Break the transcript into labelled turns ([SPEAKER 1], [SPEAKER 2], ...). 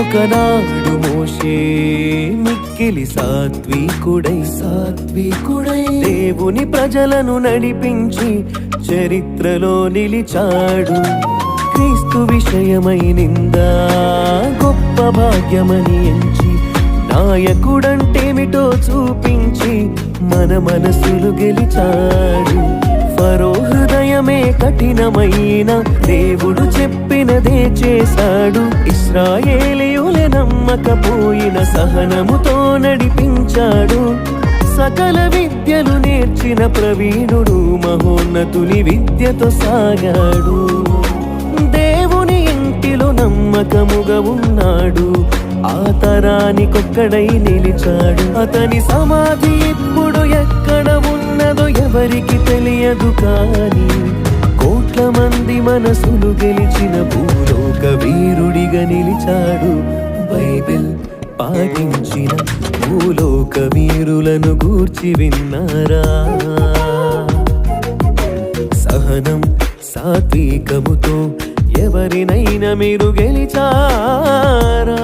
[SPEAKER 1] ఒకనాడు మోషే మిక్కిలి సాత్వికుడై దేవుని ప్రజలను నడిపించి చరిత్రలో నిలిచాడు. క్రీస్తు విషయమై నిందా గొప్ప భాగ్యమని ఎంచి నాయకుడంటేమిటో చూపించి మన మనసులు గెలిచాడు. ఫరో హృదయమే కఠినమైన దేవుడు చెప్పినదే చేశాడు. ఇశ్రాయేలీయుల నమ్మకపోయిన సహనముతో నడిపించాడు. సకల విద్యలు నేర్చిన ప్రవీణుడు మహోన్నతుని విద్యతో సాగాడు. దేవుని ఇంటిలో నమ్మకముగా ఉన్నాడు. ఆ తరానికొక్కడై నిలిచాడు. అతని సమాధి ఇప్పుడు ఎక్కడ ఉన్నదో ఎవరికి తెలియదు, కానీ కోట్ల మంది మనసులు గెలిచిన భూలోక వీరుడిగా నిలిచాడు. బైబిల్ పాటించిన భూలోక వీరులను గూర్చి విన్నారా? సహనం సాత్వికముతో ఎవరినైనా మీరు గెలిచారా?